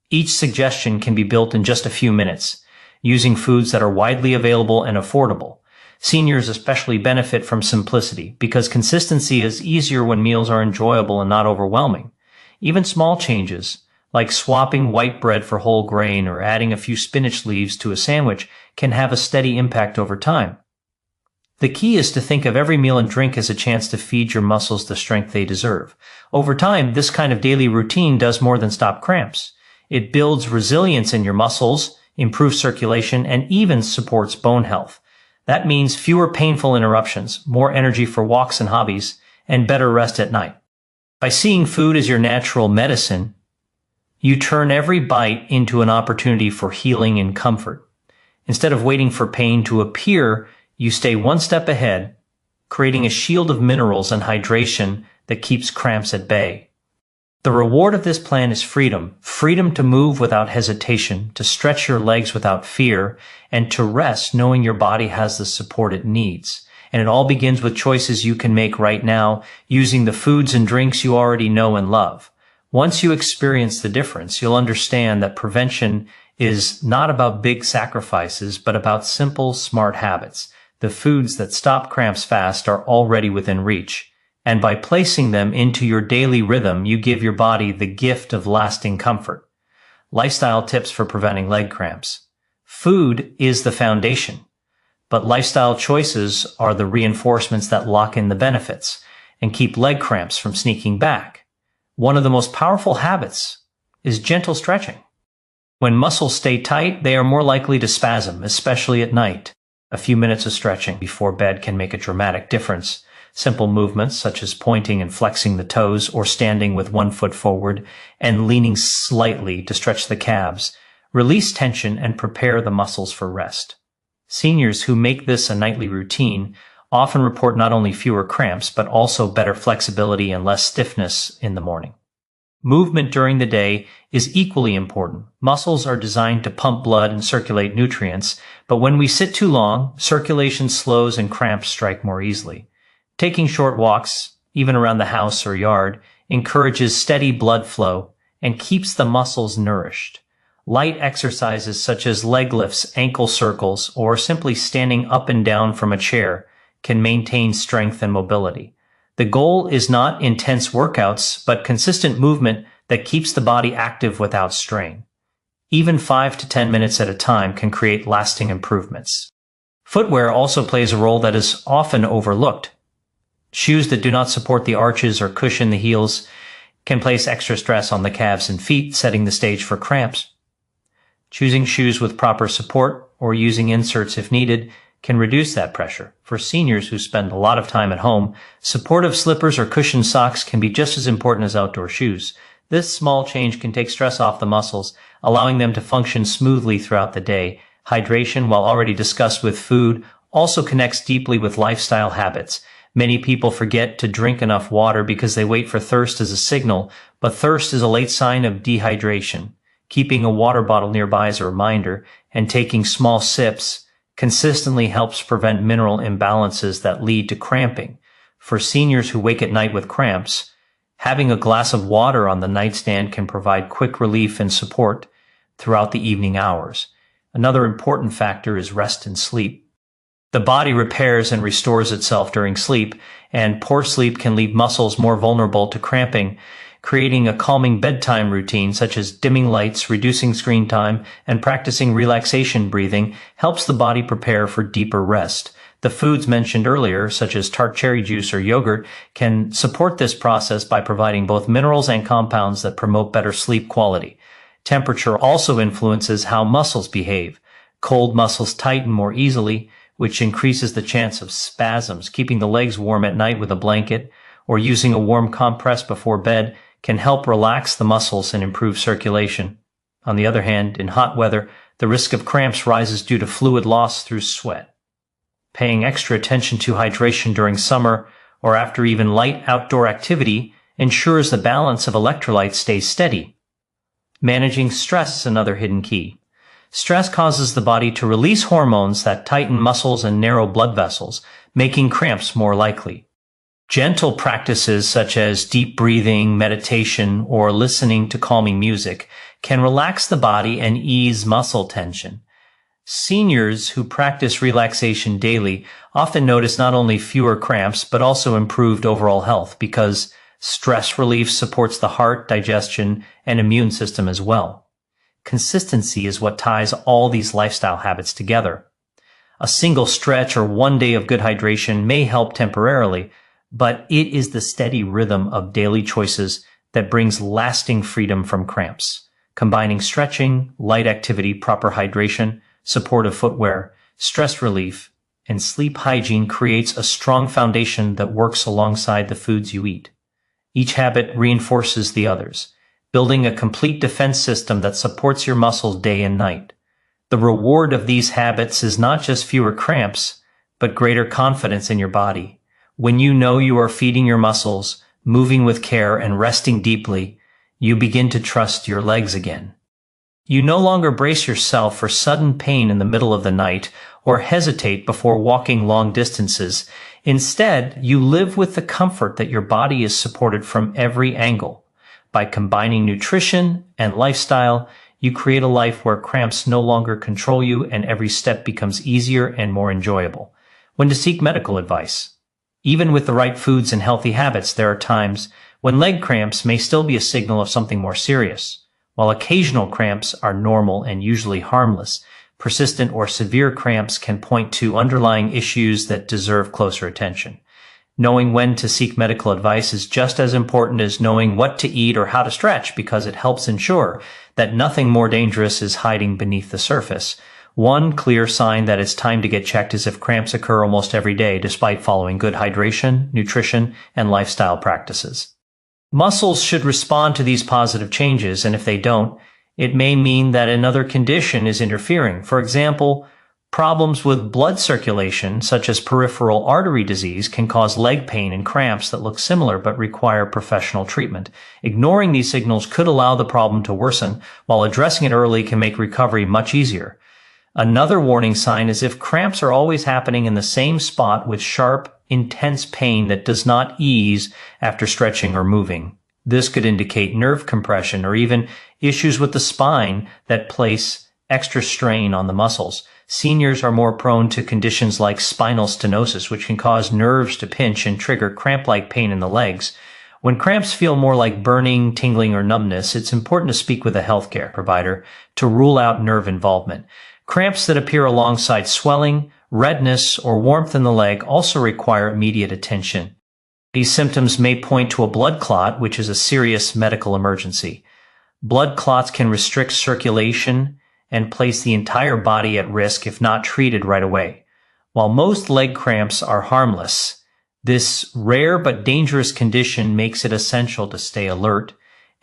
Each suggestion can be built in just a few minutes, using foods that are widely available and affordable. Seniors especially benefit from simplicity because consistency is easier when meals are enjoyable and not overwhelming. Even small changes, like swapping white bread for whole grain or adding a few spinach leaves to a sandwich, can have a steady impact over time. The key is to think of every meal and drink as a chance to feed your muscles the strength they deserve. Over time, this kind of daily routine does more than stop cramps. It builds resilience in your muscles, improves circulation, and even supports bone health. That means fewer painful interruptions, more energy for walks and hobbies, and better rest at night. By seeing food as your natural medicine, you turn every bite into an opportunity for healing and comfort. Instead of waiting for pain to appear, you stay one step ahead, creating a shield of minerals and hydration that keeps cramps at bay. The reward of this plan is freedom. Freedom to move without hesitation, to stretch your legs without fear, and to rest knowing your body has the support it needs. And it all begins with choices you can make right now, using the foods and drinks you already know and love. Once you experience the difference, you'll understand that prevention is not about big sacrifices, but about simple, smart habits. The foods that stop cramps fast are already within reach. And by placing them into your daily rhythm, you give your body the gift of lasting comfort. Lifestyle tips for preventing leg cramps. Food is the foundation, but lifestyle choices are the reinforcements that lock in the benefits and keep leg cramps from sneaking back. One of the most powerful habits is gentle stretching. When muscles stay tight, they are more likely to spasm, especially at night. A few minutes of stretching before bed can make a dramatic difference. Simple movements such as pointing and flexing the toes or standing with one foot forward and leaning slightly to stretch the calves release tension and prepare the muscles for rest. Seniors who make this a nightly routine often report not only fewer cramps but also better flexibility and less stiffness in the morning. Movement during the day is equally important. Muscles are designed to pump blood and circulate nutrients, but when we sit too long, circulation slows and cramps strike more easily. Taking short walks, even around the house or yard, encourages steady blood flow and keeps the muscles nourished. Light exercises such as leg lifts, ankle circles, or simply standing up and down from a chair can maintain strength and mobility. The goal is not intense workouts, but consistent movement that keeps the body active without strain. Even 5 to 10 minutes at a time can create lasting improvements. Footwear also plays a role that is often overlooked. Shoes that do not support the arches or cushion the heels can place extra stress on the calves and feet, setting the stage for cramps. Choosing shoes with proper support or using inserts if needed can reduce that pressure. For seniors who spend a lot of time at home, supportive slippers or cushioned socks can be just as important as outdoor shoes. This small change can take stress off the muscles, allowing them to function smoothly throughout the day. Hydration, while already discussed with food, also connects deeply with lifestyle habits. Many people forget to drink enough water because they wait for thirst as a signal, but thirst is a late sign of dehydration. Keeping a water bottle nearby as a reminder and taking small sips consistently helps prevent mineral imbalances that lead to cramping. For seniors who wake at night with cramps, having a glass of water on the nightstand can provide quick relief and support throughout the evening hours. Another important factor is rest and sleep. The body repairs and restores itself during sleep, and poor sleep can leave muscles more vulnerable to cramping. Creating a calming bedtime routine, such as dimming lights, reducing screen time, and practicing relaxation breathing, helps the body prepare for deeper rest. The foods mentioned earlier, such as tart cherry juice or yogurt, can support this process by providing both minerals and compounds that promote better sleep quality. Temperature also influences how muscles behave. Cold muscles tighten more easily, which increases the chance of spasms. Keeping the legs warm at night with a blanket or using a warm compress before bed can help relax the muscles and improve circulation. On the other hand, in hot weather, the risk of cramps rises due to fluid loss through sweat. Paying extra attention to hydration during summer or after even light outdoor activity ensures the balance of electrolytes stays steady. Managing stress is another hidden key. Stress causes the body to release hormones that tighten muscles and narrow blood vessels, making cramps more likely. Gentle practices such as deep breathing, meditation, or listening to calming music can relax the body and ease muscle tension. Seniors who practice relaxation daily often notice not only fewer cramps, but also improved overall health because stress relief supports the heart, digestion, and immune system as well. Consistency is what ties all these lifestyle habits together. A single stretch or one day of good hydration may help temporarily, but it is the steady rhythm of daily choices that brings lasting freedom from cramps. Combining stretching, light activity, proper hydration, supportive footwear, stress relief, and sleep hygiene creates a strong foundation that works alongside the foods you eat. Each habit reinforces the others, building a complete defense system that supports your muscles day and night. The reward of these habits is not just fewer cramps, but greater confidence in your body. When you know you are feeding your muscles, moving with care, and resting deeply, you begin to trust your legs again. You no longer brace yourself for sudden pain in the middle of the night or hesitate before walking long distances. Instead, you live with the comfort that your body is supported from every angle. By combining nutrition and lifestyle, you create a life where cramps no longer control you and every step becomes easier and more enjoyable. When to seek medical advice. Even with the right foods and healthy habits, there are times when leg cramps may still be a signal of something more serious. While occasional cramps are normal and usually harmless, persistent or severe cramps can point to underlying issues that deserve closer attention. Knowing when to seek medical advice is just as important as knowing what to eat or how to stretch because it helps ensure that nothing more dangerous is hiding beneath the surface. One clear sign that it's time to get checked is if cramps occur almost every day despite following good hydration, nutrition, and lifestyle practices. Muscles should respond to these positive changes, and if they don't, it may mean that another condition is interfering. For example, problems with blood circulation, such as peripheral artery disease, can cause leg pain and cramps that look similar but require professional treatment. Ignoring these signals could allow the problem to worsen, while addressing it early can make recovery much easier. Another warning sign is if cramps are always happening in the same spot with sharp, intense pain that does not ease after stretching or moving. This could indicate nerve compression or even issues with the spine that place extra strain on the muscles. Seniors are more prone to conditions like spinal stenosis, which can cause nerves to pinch and trigger cramp-like pain in the legs. When cramps feel more like burning, tingling, or numbness, it's important to speak with a healthcare provider to rule out nerve involvement. Cramps that appear alongside swelling, redness, or warmth in the leg also require immediate attention. These symptoms may point to a blood clot, which is a serious medical emergency. Blood clots can restrict circulation and place the entire body at risk if not treated right away. While most leg cramps are harmless, this rare but dangerous condition makes it essential to stay alert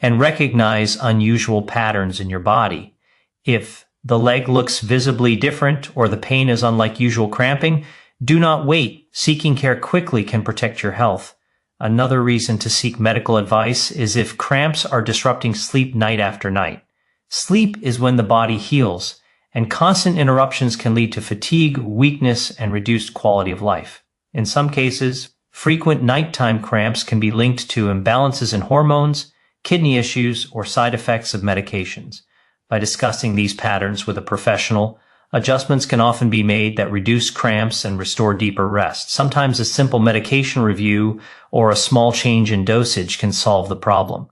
and recognize unusual patterns in your body. If the leg looks visibly different or the pain is unlike usual cramping, do not wait. Seeking care quickly can protect your health. Another reason to seek medical advice is if cramps are disrupting sleep night after night. Sleep is when the body heals, and constant interruptions can lead to fatigue, weakness, and reduced quality of life. In some cases, frequent nighttime cramps can be linked to imbalances in hormones, kidney issues, or side effects of medications. By discussing these patterns with a professional, adjustments can often be made that reduce cramps and restore deeper rest. Sometimes a simple medication review or a small change in dosage can solve the problem.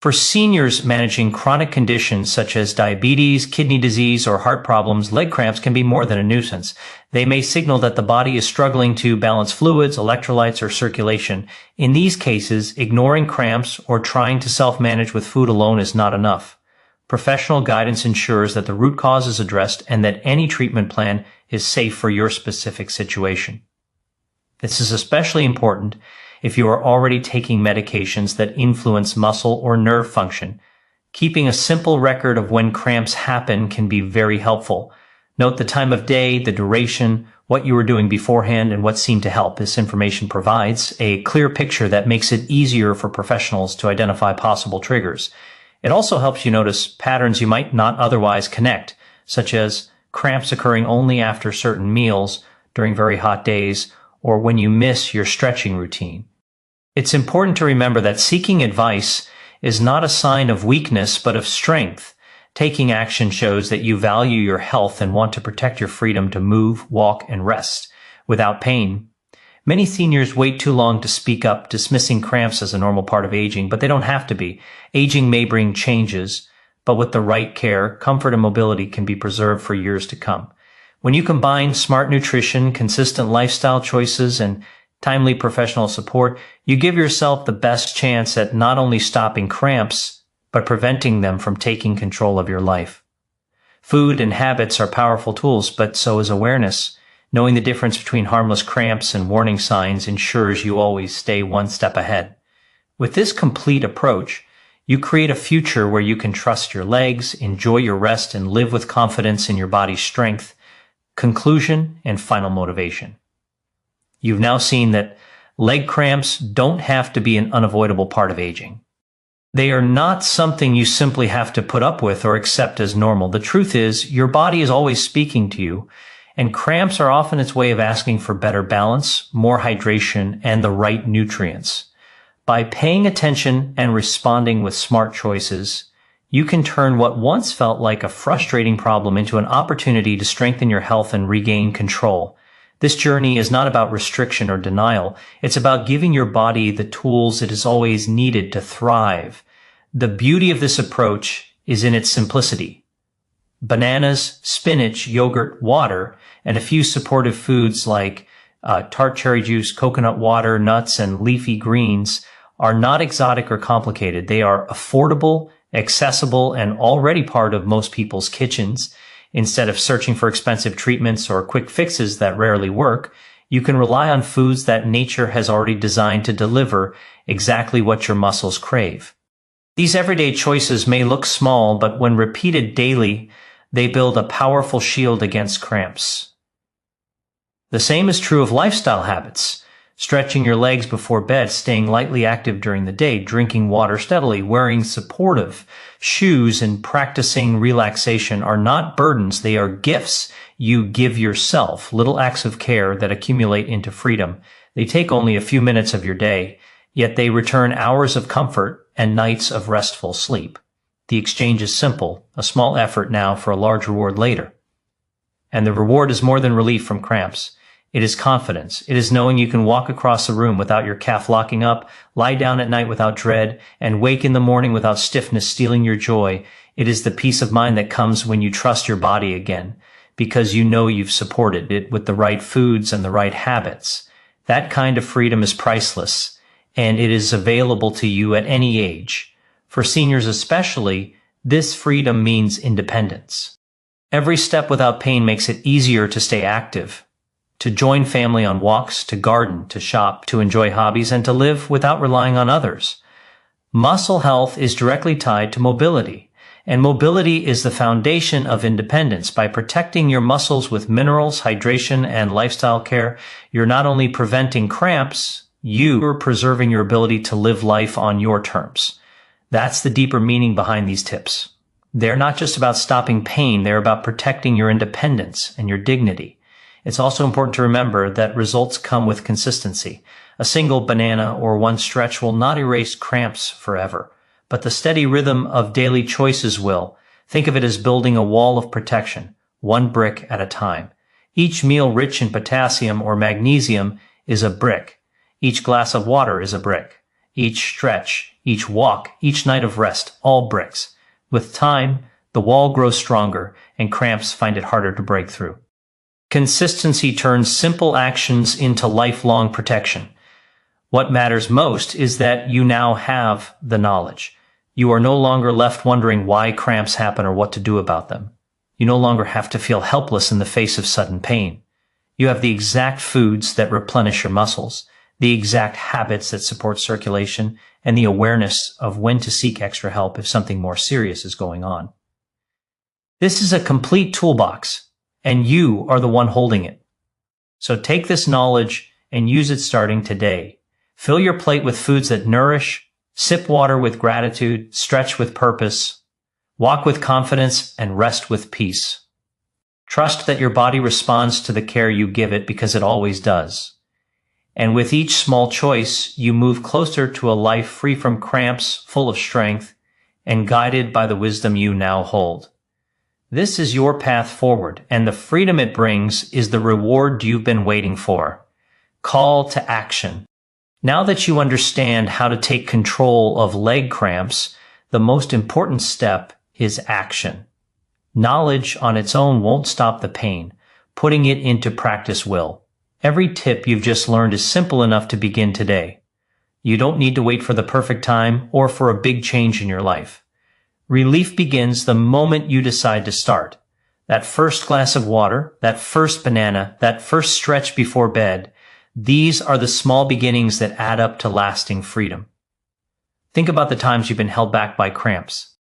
For seniors managing chronic conditions such as diabetes, kidney disease, or heart problems, leg cramps can be more than a nuisance. They may signal that the body is struggling to balance fluids, electrolytes, or circulation. In these cases, ignoring cramps or trying to self-manage with food alone is not enough. Professional guidance ensures that the root cause is addressed and that any treatment plan is safe for your specific situation. This is especially important if you are already taking medications that influence muscle or nerve function. Keeping a simple record of when cramps happen can be very helpful. Note the time of day, the duration, what you were doing beforehand, and what seemed to help. This information provides a clear picture that makes it easier for professionals to identify possible triggers. It also helps you notice patterns you might not otherwise connect, such as cramps occurring only after certain meals, during very hot days, or when you miss your stretching routine. It's important to remember that seeking advice is not a sign of weakness, but of strength. Taking action shows that you value your health and want to protect your freedom to move, walk, and rest without pain. Many seniors wait too long to speak up, dismissing cramps as a normal part of aging, but they don't have to be. Aging may bring changes, but with the right care, comfort and mobility can be preserved for years to come. When you combine smart nutrition, consistent lifestyle choices, and timely professional support, you give yourself the best chance at not only stopping cramps, but preventing them from taking control of your life. Food and habits are powerful tools, but so is awareness. Knowing the difference between harmless cramps and warning signs ensures you always stay one step ahead. With this complete approach, you create a future where you can trust your legs, enjoy your rest, and live with confidence in your body's strength. Conclusion and final motivation. You've now seen that leg cramps don't have to be an unavoidable part of aging. They are not something you simply have to put up with or accept as normal. The truth is, your body is always speaking to you, and cramps are often its way of asking for better balance, more hydration, and the right nutrients. By paying attention and responding with smart choices, you can turn what once felt like a frustrating problem into an opportunity to strengthen your health and regain control. This journey is not about restriction or denial. It's about giving your body the tools it has always needed to thrive. The beauty of this approach is in its simplicity. Bananas, spinach, yogurt, water, and a few supportive foods like tart cherry juice, coconut water, nuts, and leafy greens are not exotic or complicated. They are affordable, accessible, and already part of most people's kitchens. Instead of searching for expensive treatments or quick fixes that rarely work, you can rely on foods that nature has already designed to deliver exactly what your muscles crave. These everyday choices may look small, but when repeated daily, they build a powerful shield against cramps. The same is true of lifestyle habits. Stretching your legs before bed, staying lightly active during the day, drinking water steadily, wearing supportive shoes, and practicing relaxation are not burdens. They are gifts you give yourself, little acts of care that accumulate into freedom. They take only a few minutes of your day, yet they return hours of comfort and nights of restful sleep. The exchange is simple, a small effort now for a large reward later. And the reward is more than relief from cramps. It is confidence. It is knowing you can walk across the room without your calf locking up, lie down at night without dread, and wake in the morning without stiffness stealing your joy. It is the peace of mind that comes when you trust your body again, because you know you've supported it with the right foods and the right habits. That kind of freedom is priceless, and it is available to you at any age. For seniors especially, this freedom means independence. Every step without pain makes it easier to stay active, to join family on walks, to garden, to shop, to enjoy hobbies, and to live without relying on others. Muscle health is directly tied to mobility, and mobility is the foundation of independence. By protecting your muscles with minerals, hydration, and lifestyle care, you're not only preventing cramps, you're preserving your ability to live life on your terms. That's the deeper meaning behind these tips. They're not just about stopping pain, they're about protecting your independence and your dignity. It's also important to remember that results come with consistency. A single banana or one stretch will not erase cramps forever, but the steady rhythm of daily choices will. Think of it as building a wall of protection, one brick at a time. Each meal rich in potassium or magnesium is a brick. Each glass of water is a brick. Each stretch, each walk, each night of rest, all bricks. With time, the wall grows stronger and cramps find it harder to break through. Consistency turns simple actions into lifelong protection. What matters most is that you now have the knowledge. You are no longer left wondering why cramps happen or what to do about them. You no longer have to feel helpless in the face of sudden pain. You have the exact foods that replenish your muscles, the exact habits that support circulation, and the awareness of when to seek extra help if something more serious is going on. This is a complete toolbox, and you are the one holding it. So take this knowledge and use it starting today. Fill your plate with foods that nourish, sip water with gratitude, stretch with purpose, walk with confidence, and rest with peace. Trust that your body responds to the care you give it because it always does. And with each small choice, you move closer to a life free from cramps, full of strength, and guided by the wisdom you now hold. This is your path forward, and the freedom it brings is the reward you've been waiting for. Call to action. Now that you understand how to take control of leg cramps, the most important step is action. Knowledge on its own won't stop the pain. Putting it into practice will. Every tip you've just learned is simple enough to begin today. You don't need to wait for the perfect time or for a big change in your life. Relief begins the moment you decide to start. That first glass of water, that first banana, that first stretch before bed, these are the small beginnings that add up to lasting freedom. Think about the times you've been held back by cramps.